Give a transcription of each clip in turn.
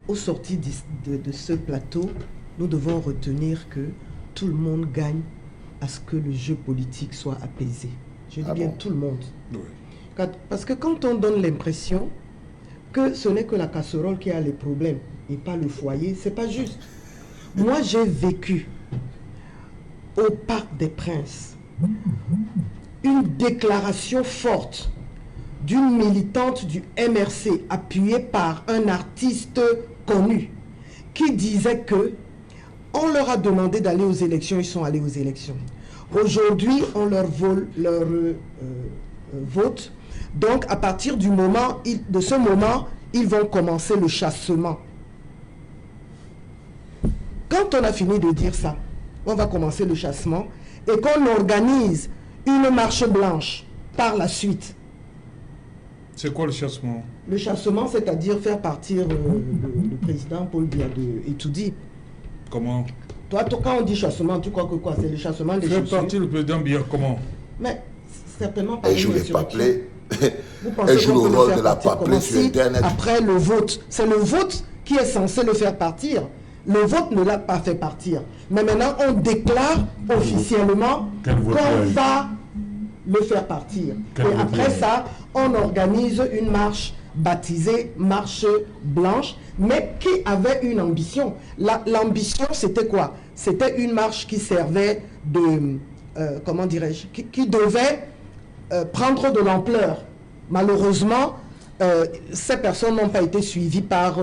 au sorti de ce plateau, nous devons retenir que tout le monde gagne à ce que le jeu politique soit apaisé. Je dis bien tout le monde. Oui. Parce que quand on donne l'impression que ce n'est que la casserole qui a les problèmes et pas le foyer, c'est pas juste. Moi, j'ai vécu au Parc des Princes une déclaration forte d'une militante du MRC appuyée par un artiste connu qui disait que on leur a demandé d'aller aux élections, ils sont allés aux élections. Aujourd'hui, on leur vole leur vote. Donc, à partir de ce moment, ils vont commencer le chassement. Quand on a fini de dire ça, on va commencer le chassement et qu'on organise une marche blanche par la suite. C'est quoi le chassement? Le chassement, c'est-à-dire faire partir le président Paul Biya de Etoudi. Comment? Toi, quand on dit chassement, tu crois que quoi? C'est le chassement des chaussures. Faire partir le président Biya comment? Mais certainement pas. Elle joue les papiers. Vous pensez Elle joue qu'on le peut rôle faire de la partir papier comment? sur Si, Internet. après le vote, c'est le vote qui est censé le faire partir. Le vote ne l'a pas fait partir. Mais maintenant, on déclare officiellement qu'on va le faire partir. Et après ça, on organise une marche baptisée Marche Blanche, mais qui avait une ambition. L'ambition, c'était quoi? C'était une marche qui servait de, comment dirais-je, qui devait prendre de l'ampleur. Malheureusement, ces personnes n'ont pas été suivies par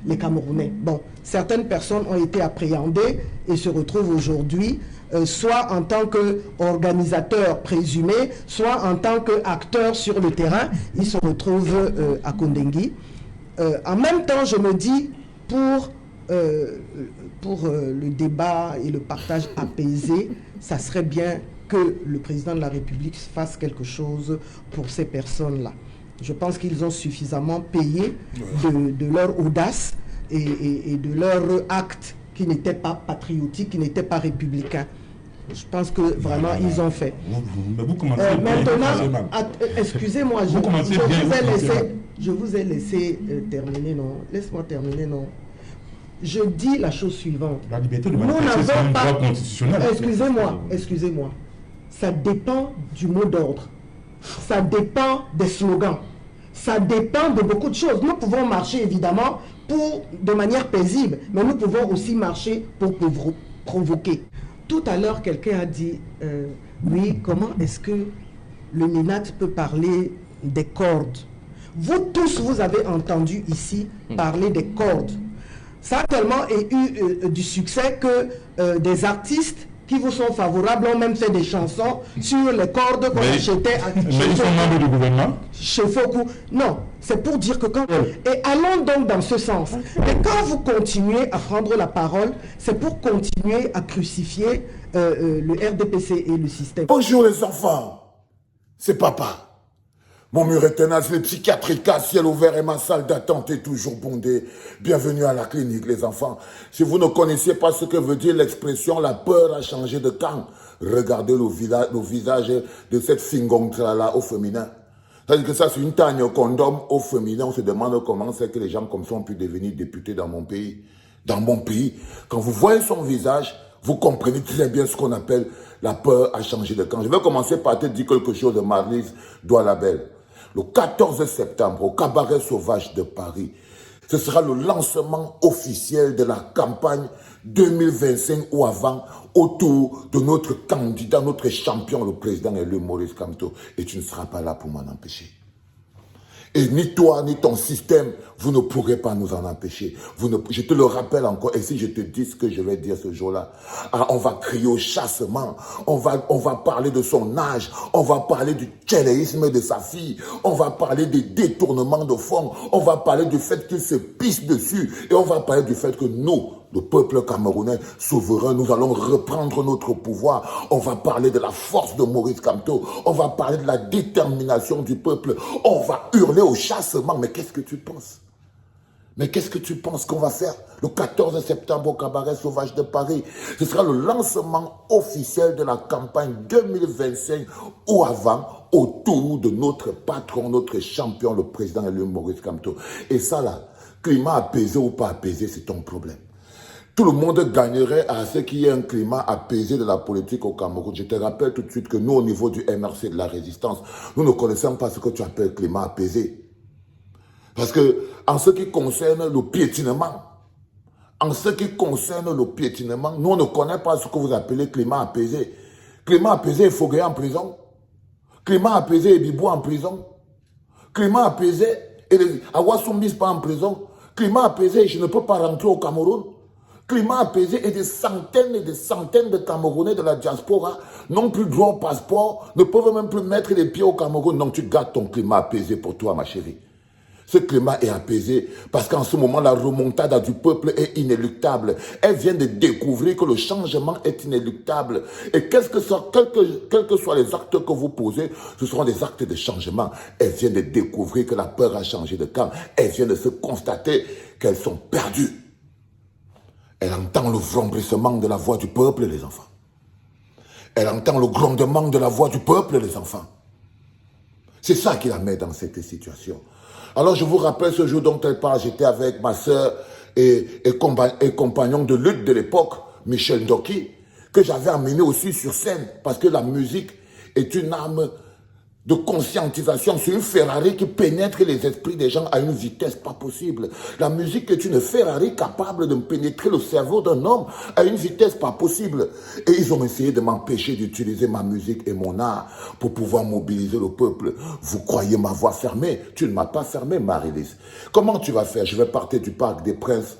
les Camerounais. Bon, certaines personnes ont été appréhendées et se retrouvent aujourd'hui soit en tant qu'organisateurs présumés, soit en tant qu'acteurs sur le terrain. Ils se retrouvent à Kondengui. En même temps, je me dis, pour le débat et le partage apaisé, ça serait bien que le président de la République fasse quelque chose pour ces personnes-là. Je pense qu'ils ont suffisamment payé de leur audace et de leur acte qui n'était pas patriotique, qui n'était pas républicain. Je pense que vraiment ils ont fait. Vous commencez maintenant, excusez-moi, je vous ai laissé terminer, non? Laisse-moi terminer, non? Je dis la chose suivante. La liberté de manifester, c'est un droit constitutionnel. Excusez-moi. Ça dépend du mot d'ordre. Ça dépend des slogans. Ça dépend de beaucoup de choses. Nous pouvons marcher évidemment de manière paisible, mais nous pouvons aussi marcher pour provoquer. Tout à l'heure, quelqu'un a dit, oui, comment est-ce que le MINAT peut parler des cordes? Vous tous, vous avez entendu ici parler des cordes. Ça a tellement eu du succès que des artistes qui vous sont favorables ont même fait des chansons sur les cordes qu'on achetait mais ils sont membres du gouvernement? Chez Fokou. Non, c'est pour dire que quand... Et allons donc dans ce sens. Et quand vous continuez à prendre la parole, c'est pour continuer à crucifier le RDPC et le système. Bonjour les enfants, c'est papa. Mon mur est tenace, les psychiatriques à ciel ouvert et ma salle d'attente est toujours bondée. Bienvenue à la clinique, les enfants. Si vous ne connaissez pas ce que veut dire l'expression « la peur a changé de camp », regardez le visage de cette fingontra-là au féminin. C'est-à-dire que ça, c'est une tagne au condom au féminin. On se demande comment c'est que les gens comme ça ont pu devenir députés dans mon pays. Dans mon pays, quand vous voyez son visage, vous comprenez très bien ce qu'on appelle « la peur a changé de camp ». Je vais commencer par te dire quelque chose de Marlise Doualabel. Le 14 septembre, au Cabaret Sauvage de Paris, ce sera le lancement officiel de la campagne 2025 ou avant autour de notre candidat, notre champion, le président élu Maurice Kamto. Et tu ne seras pas là pour m'en empêcher. Et ni toi, ni ton système, vous ne pourrez pas nous en empêcher. Je te le rappelle encore, et si je te dis ce que je vais dire ce jour-là, on va crier au chassement, on va parler de son âge, on va parler du tchéléisme de sa fille, on va parler des détournements de fonds, on va parler du fait qu'il se pisse dessus, et on va parler du fait que nous, le peuple camerounais souverain, nous allons reprendre notre pouvoir. On va parler de la force de Maurice Kamto. On va parler de la détermination du peuple. On va hurler au chassement. Mais qu'est-ce que tu penses? Mais qu'est-ce que tu penses qu'on va faire le 14 septembre au Cabaret Sauvage de Paris? Ce sera le lancement officiel de la campagne 2025 ou avant autour de notre patron, notre champion, le président élu Maurice Kamto. Et ça là, Climat apaisé ou pas apaisé, c'est ton problème. Tout le monde gagnerait à ce qu'il y ait un climat apaisé de la politique au Cameroun. Je te rappelle tout de suite que nous, au niveau du MRC de la résistance, nous ne connaissons pas ce que tu appelles climat apaisé. Parce que, en ce qui concerne le piétinement, nous, on ne connaît pas ce que vous appelez climat apaisé. Climat apaisé, Foguet en prison. Climat apaisé, Bibou en prison. Climat apaisé, Awasumbis pas en prison. Climat apaisé, je ne peux pas rentrer au Cameroun. Climat apaisé et des centaines de Camerounais de la diaspora n'ont plus droit au passeport, ne peuvent même plus mettre les pieds au Cameroun. Donc tu gardes ton climat apaisé pour toi, ma chérie. Ce climat est apaisé parce qu'en ce moment, la remontada du peuple est inéluctable. Elle vient de découvrir que le changement est inéluctable. Et quels que soient les actes que vous posez, ce seront des actes de changement. Elle vient de découvrir que la peur a changé de camp. Elle vient de se constater qu'elles sont perdues. Elle entend le vrombrissement de la voix du peuple, les enfants. Elle entend le grondement de la voix du peuple, les enfants. C'est ça qui la met dans cette situation. Alors je vous rappelle ce jour dont elle parle, j'étais avec ma soeur et compagnon de lutte de l'époque, Michel Ndoki, que j'avais amené aussi sur scène, parce que la musique est une arme de conscientisation sur une Ferrari qui pénètre les esprits des gens à une vitesse pas possible. La musique est une Ferrari capable de pénétrer le cerveau d'un homme à une vitesse pas possible. Et ils ont essayé de m'empêcher d'utiliser ma musique et mon art pour pouvoir mobiliser le peuple. Vous croyez m'avoir fermé? Tu ne m'as pas fermé, Marie-Lise. Comment tu vas faire? Je vais partir du Parc des Princes,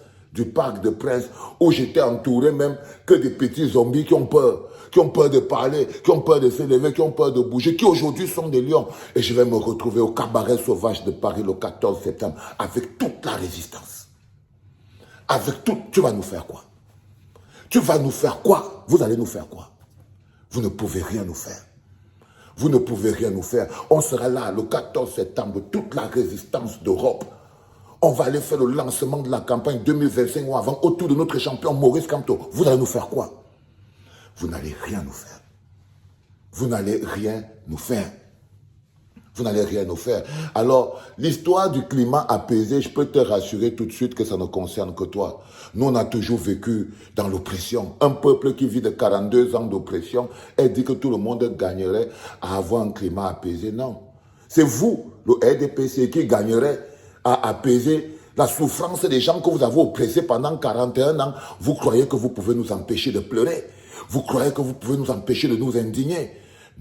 où j'étais entouré même que des petits zombies qui ont peur de parler, qui ont peur de se lever, qui ont peur de bouger, qui aujourd'hui sont des lions. Et je vais me retrouver au cabaret sauvage de Paris le 14 septembre avec toute la résistance. Avec tout, tu vas nous faire quoi? Tu vas nous faire quoi? Vous allez nous faire quoi? Vous ne pouvez rien nous faire. Vous ne pouvez rien nous faire. On sera là le 14 septembre, toute la résistance d'Europe. On va aller faire le lancement de la campagne 2025 ou avant autour de notre champion Maurice Kamto. Vous allez nous faire quoi? Vous n'allez rien nous faire. Vous n'allez rien nous faire. Vous n'allez rien nous faire. Alors, l'histoire du climat apaisé, je peux te rassurer tout de suite que ça ne concerne que toi. Nous, on a toujours vécu dans l'oppression. Un peuple qui vit de 42 ans d'oppression, elle dit que tout le monde gagnerait à avoir un climat apaisé. Non. C'est vous, le RDPC, qui gagnerait à apaiser la souffrance des gens que vous avez oppressés pendant 41 ans. Vous croyez que vous pouvez nous empêcher de pleurer? Vous croyez que vous pouvez nous empêcher de nous indigner?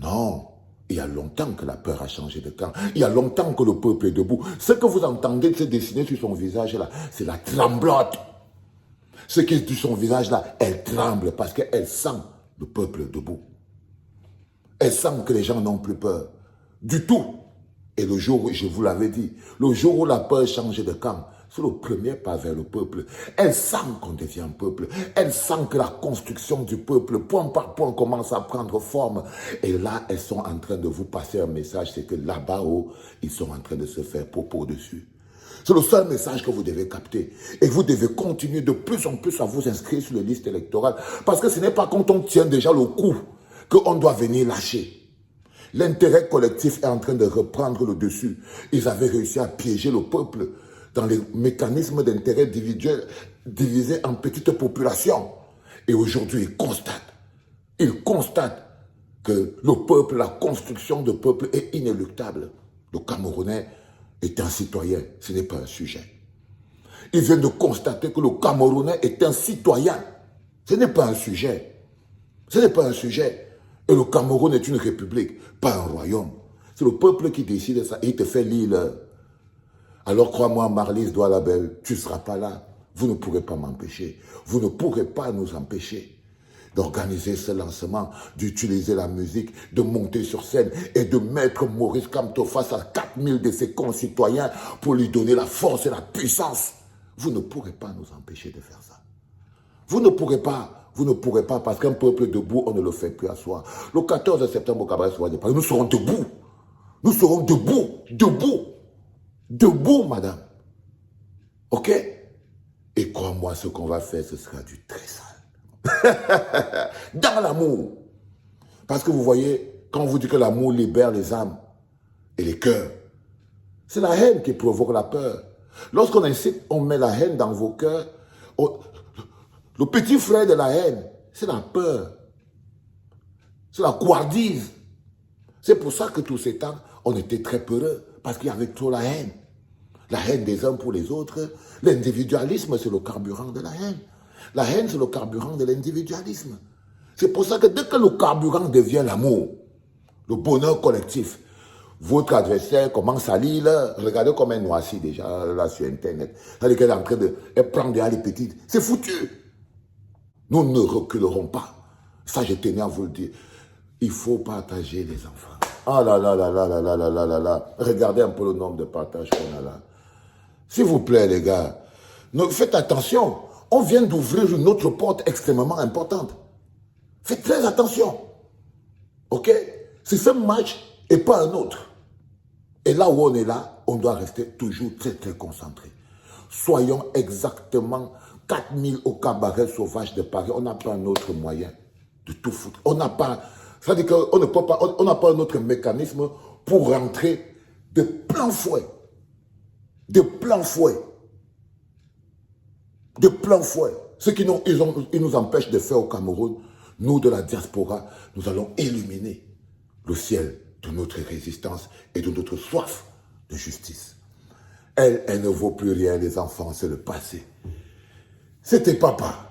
Non, il y a longtemps que la peur a changé de camp. Il y a longtemps que le peuple est debout. Ce que vous entendez se dessiner sur son visage là, c'est la tremblote. Ce qui est sur son visage là, elle tremble parce qu'elle sent le peuple debout. Elle sent que les gens n'ont plus peur du tout. Et le jour où, je vous l'avais dit, le jour où la peur change de camp, c'est le premier pas vers le peuple. Elle sent qu'on devient un peuple. Elle sent que la construction du peuple, point par point, commence à prendre forme. Et là, elles sont en train de vous passer un message, c'est que là-bas haut, ils sont en train de se faire popo dessus. C'est le seul message que vous devez capter. Et vous devez continuer de plus en plus à vous inscrire sur les listes électorales. Parce que ce n'est pas quand on tient déjà le coup qu'on doit venir lâcher. L'intérêt collectif est en train de reprendre le dessus. Ils avaient réussi à piéger le peuple dans les mécanismes d'intérêt individuel divisés en petites populations. Et aujourd'hui, ils constatent que le peuple, la construction de peuple est inéluctable. Le Camerounais est un citoyen, ce n'est pas un sujet. Ils viennent de constater que le Camerounais est un citoyen, ce n'est pas un sujet. Ce n'est pas un sujet. Et le Cameroun est une république, pas un royaume. C'est le peuple qui décide de ça et il te fait lire. Alors crois-moi, Marlise Doualabel, tu ne seras pas là. Vous ne pourrez pas m'empêcher. Vous ne pourrez pas nous empêcher d'organiser ce lancement, d'utiliser la musique, de monter sur scène et de mettre Maurice Kamto face à 4000 de ses concitoyens pour lui donner la force et la puissance. Vous ne pourrez pas nous empêcher de faire ça. Vous ne pourrez pas. Vous ne pourrez pas, parce qu'un peuple debout, on ne le fait plus à soi. Le 14 septembre au cabaret sauvage de Paris, nous serons debout. Nous serons debout, debout. Debout, madame. Ok? Et crois-moi, ce qu'on va faire, ce sera du très sale. Dans l'amour. Parce que vous voyez, quand on vous dit que l'amour libère les âmes et les cœurs, c'est la haine qui provoque la peur. Lorsqu'on incite, on met la haine dans vos cœurs. Le petit frère de la haine, c'est la peur. C'est la couardise. C'est pour ça que tous ces temps, on était très peureux, parce qu'il y avait trop la haine. La haine des uns pour les autres. L'individualisme, c'est le carburant de la haine. La haine, c'est le carburant de l'individualisme. C'est pour ça que dès que le carburant devient l'amour, le bonheur collectif, votre adversaire commence à lire, là, regardez comme elle noircit déjà là sur Internet. C'est-à-dire qu'elle est en train de prendre des petites. C'est foutu. Nous ne reculerons pas. Ça, je tenais à vous le dire. Il faut partager les enfants. Ah là là là là là là là là là là. Regardez un peu le nombre de partages qu'on a là. S'il vous plaît, les gars, faites attention. On vient d'ouvrir une autre porte extrêmement importante. Faites très attention. Ok? C'est ce match et pas un autre. Et là où on est là, on doit rester toujours très très concentré. Soyons exactement 4000 au cabaret sauvage de Paris. On n'a pas un autre moyen de tout foutre. On n'a pas, c'est-à-dire qu'on ne peut pas, on n'a pas un autre mécanisme pour rentrer de plein fouet. De plein fouet. De plein fouet. Ce qui nous empêche de faire au Cameroun, nous de la diaspora, nous allons illuminer le ciel de notre résistance et de notre soif de justice. Elle ne vaut plus rien, les enfants, c'est le passé. C'était papa.